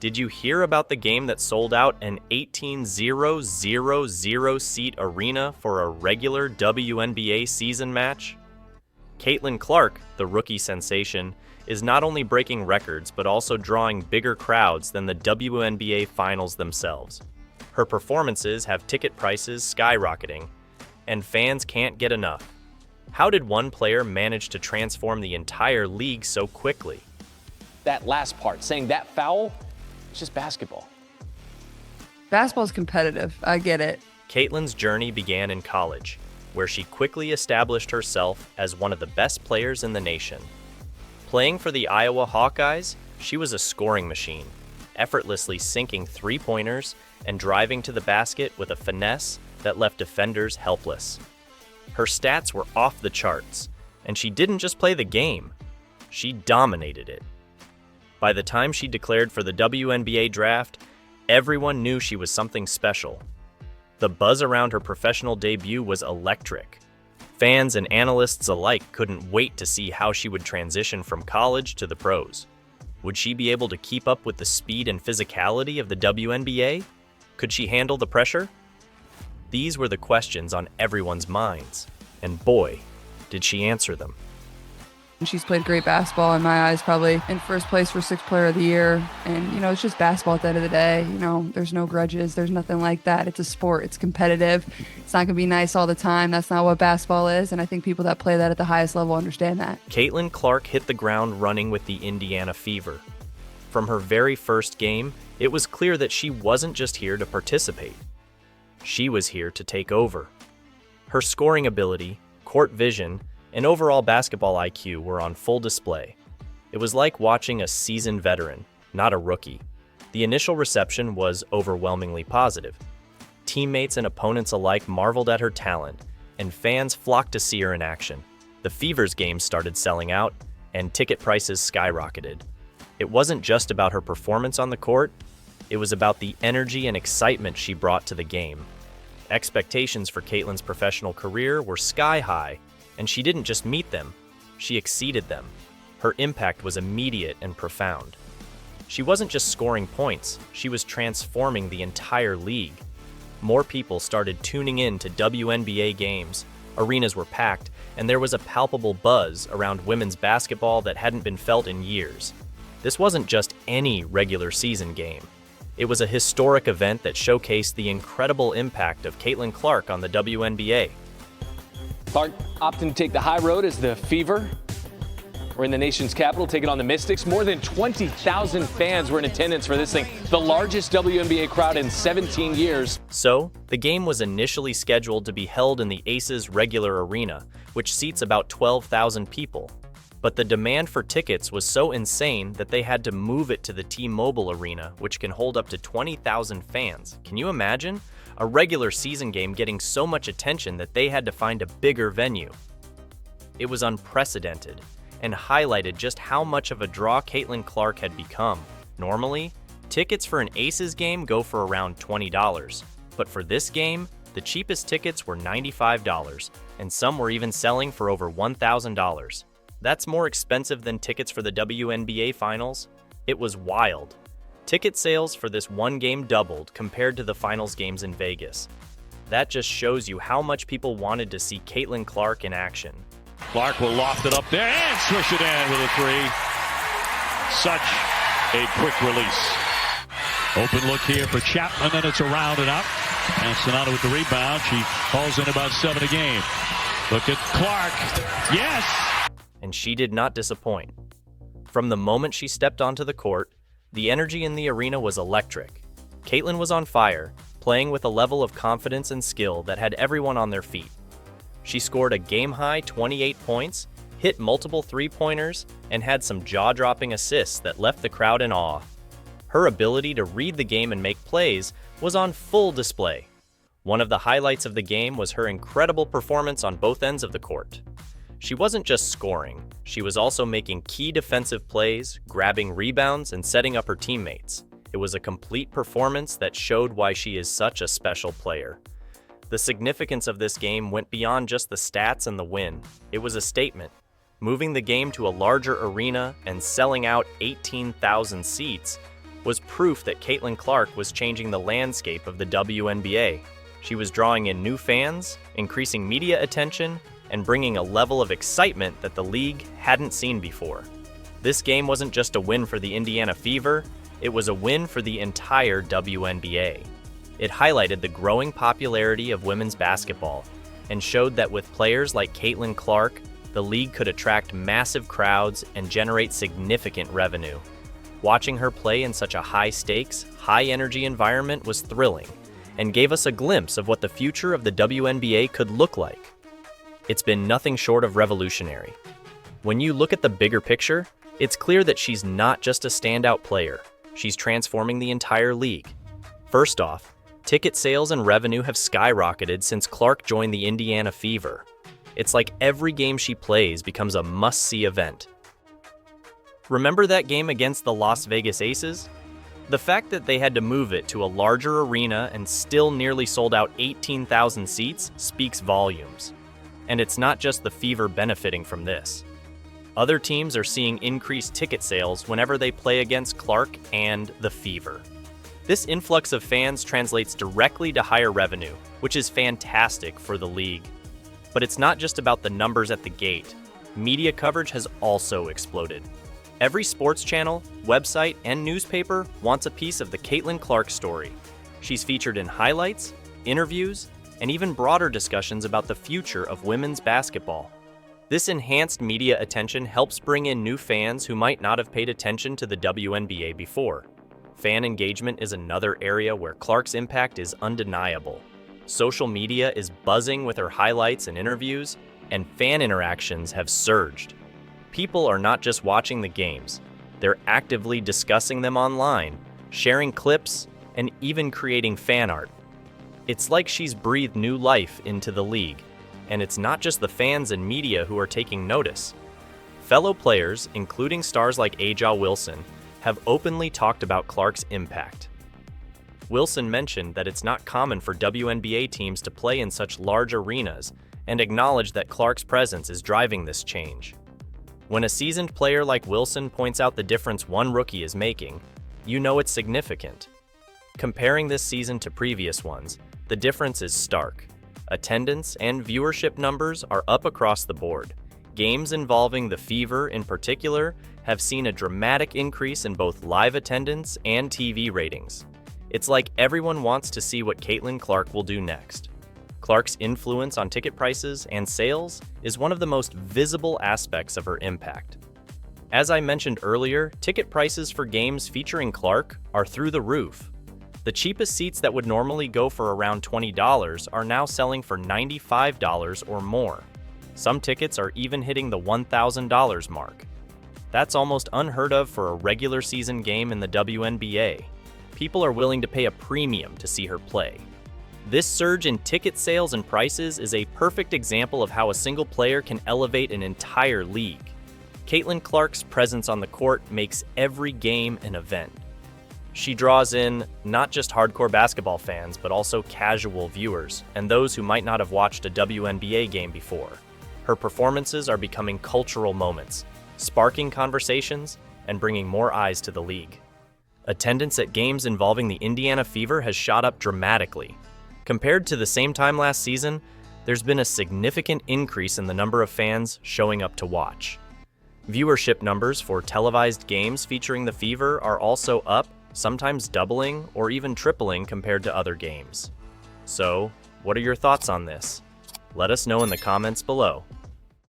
Did you hear about the game that sold out an 18,000 seat arena for a regular WNBA season match? Caitlin Clark, the rookie sensation, is not only breaking records but also drawing bigger crowds than the WNBA finals themselves. Her performances have ticket prices skyrocketing, and fans can't get enough. How did one player manage to transform the entire league so quickly? That last part, saying that foul, it's just basketball. Basketball's competitive. I get it. Caitlin's journey began in college, where she quickly established herself as one of the best players in the nation. Playing for the Iowa Hawkeyes, she was a scoring machine, effortlessly sinking three-pointers and driving to the basket with a finesse that left defenders helpless. Her stats were off the charts, and she didn't just play the game, she dominated it. By the time she declared for the WNBA draft, everyone knew she was something special. The buzz around her professional debut was electric. Fans and analysts alike couldn't wait to see how she would transition from college to the pros. Would she be able to keep up with the speed and physicality of the WNBA? Could she handle the pressure? These were the questions on everyone's minds, and boy, did she answer them. She's played great basketball in my eyes, probably in first place for Sixth Player of the Year. And, it's just basketball at the end of the day. There's no grudges. There's nothing like that. It's a sport. It's competitive. It's not going to be nice all the time. That's not what basketball is. And I think people that play that at the highest level understand that. Caitlin Clark hit the ground running with the Indiana Fever. From her very first game, it was clear that she wasn't just here to participate. She was here to take over. Her scoring ability, court vision, and overall basketball IQ were on full display. It was like watching a seasoned veteran, not a rookie. The initial reception was overwhelmingly positive. Teammates and opponents alike marveled at her talent, and fans flocked to see her in action. The Fever's games started selling out, and ticket prices skyrocketed. It wasn't just about her performance on the court, it was about the energy and excitement she brought to the game. Expectations for Caitlin's professional career were sky high, and she didn't just meet them, she exceeded them. Her impact was immediate and profound. She wasn't just scoring points, she was transforming the entire league. More people started tuning in to WNBA games, arenas were packed, and there was a palpable buzz around women's basketball that hadn't been felt in years. This wasn't just any regular season game. It was a historic event that showcased the incredible impact of Caitlin Clark on the WNBA. Clark opting to take the high road as the Fever. We're in the nation's capital, taking on the Mystics. More than 20,000 fans were in attendance for this thing, the largest WNBA crowd in 17 years. So, the game was initially scheduled to be held in the Aces regular arena, which seats about 12,000 people. But the demand for tickets was so insane that they had to move it to the T-Mobile Arena, which can hold up to 20,000 fans. Can you imagine? A regular season game getting so much attention that they had to find a bigger venue. It was unprecedented and highlighted just how much of a draw Caitlin Clark had become. Normally, tickets for an Aces game go for around $20, but for this game, the cheapest tickets were $95, and some were even selling for over $1,000. That's more expensive than tickets for the WNBA finals. It was wild. Ticket sales for this one game doubled compared to the finals games in Vegas. That just shows you how much people wanted to see Caitlin Clark in action. Clark will loft it up there and swish it in with a three. Such a quick release. Open look here for Chapman, and it's around and up. And Sonata with the rebound. She hauls in about 7 a game. Look at Clark. Yes! And she did not disappoint. From the moment she stepped onto the court, the energy in the arena was electric. Caitlin was on fire, playing with a level of confidence and skill that had everyone on their feet. She scored a game-high 28 points, hit multiple three-pointers, and had some jaw-dropping assists that left the crowd in awe. Her ability to read the game and make plays was on full display. One of the highlights of the game was her incredible performance on both ends of the court. She wasn't just scoring, she was also making key defensive plays, grabbing rebounds, and setting up her teammates. It was a complete performance that showed why she is such a special player. The significance of this game went beyond just the stats and the win. It was a statement. Moving the game to a larger arena and selling out 18,000 seats was proof that Caitlin Clark was changing the landscape of the WNBA. She was drawing in new fans, increasing media attention, and bringing a level of excitement that the league hadn't seen before. This game wasn't just a win for the Indiana Fever, it was a win for the entire WNBA. It highlighted the growing popularity of women's basketball and showed that with players like Caitlin Clark, the league could attract massive crowds and generate significant revenue. Watching her play in such a high-stakes, high-energy environment was thrilling and gave us a glimpse of what the future of the WNBA could look like. It's been nothing short of revolutionary. When you look at the bigger picture, it's clear that she's not just a standout player, she's transforming the entire league. First off, ticket sales and revenue have skyrocketed since Clark joined the Indiana Fever. It's like every game she plays becomes a must-see event. Remember that game against the Las Vegas Aces? The fact that they had to move it to a larger arena and still nearly sold out 18,000 seats speaks volumes. And it's not just the Fever benefiting from this. Other teams are seeing increased ticket sales whenever they play against Clark and the Fever. This influx of fans translates directly to higher revenue, which is fantastic for the league. But it's not just about the numbers at the gate. Media coverage has also exploded. Every sports channel, website, and newspaper wants a piece of the Caitlin Clark story. She's featured in highlights, interviews, and even broader discussions about the future of women's basketball. This enhanced media attention helps bring in new fans who might not have paid attention to the WNBA before. Fan engagement is another area where Clark's impact is undeniable. Social media is buzzing with her highlights and interviews, and fan interactions have surged. People are not just watching the games, they're actively discussing them online, sharing clips, and even creating fan art. It's like she's breathed new life into the league, and it's not just the fans and media who are taking notice. Fellow players, including stars like A'ja Wilson, have openly talked about Clark's impact. Wilson mentioned that it's not common for WNBA teams to play in such large arenas and acknowledged that Clark's presence is driving this change. When a seasoned player like Wilson points out the difference one rookie is making, you know it's significant. Comparing this season to previous ones, the difference is stark. Attendance and viewership numbers are up across the board. Games involving the Fever in particular have seen a dramatic increase in both live attendance and TV ratings. It's like everyone wants to see what Caitlin Clark will do next. Clark's influence on ticket prices and sales is one of the most visible aspects of her impact. As I mentioned earlier, ticket prices for games featuring Clark are through the roof. The cheapest seats that would normally go for around $20 are now selling for $95 or more. Some tickets are even hitting the $1,000 mark. That's almost unheard of for a regular season game in the WNBA. People are willing to pay a premium to see her play. This surge in ticket sales and prices is a perfect example of how a single player can elevate an entire league. Caitlin Clark's presence on the court makes every game an event. She draws in not just hardcore basketball fans, but also casual viewers and those who might not have watched a WNBA game before. Her performances are becoming cultural moments, sparking conversations and bringing more eyes to the league. Attendance at games involving the Indiana Fever has shot up dramatically. Compared to the same time last season, there's been a significant increase in the number of fans showing up to watch. Viewership numbers for televised games featuring the Fever are also up, sometimes doubling or even tripling compared to other games. So, what are your thoughts on this? Let us know in the comments below.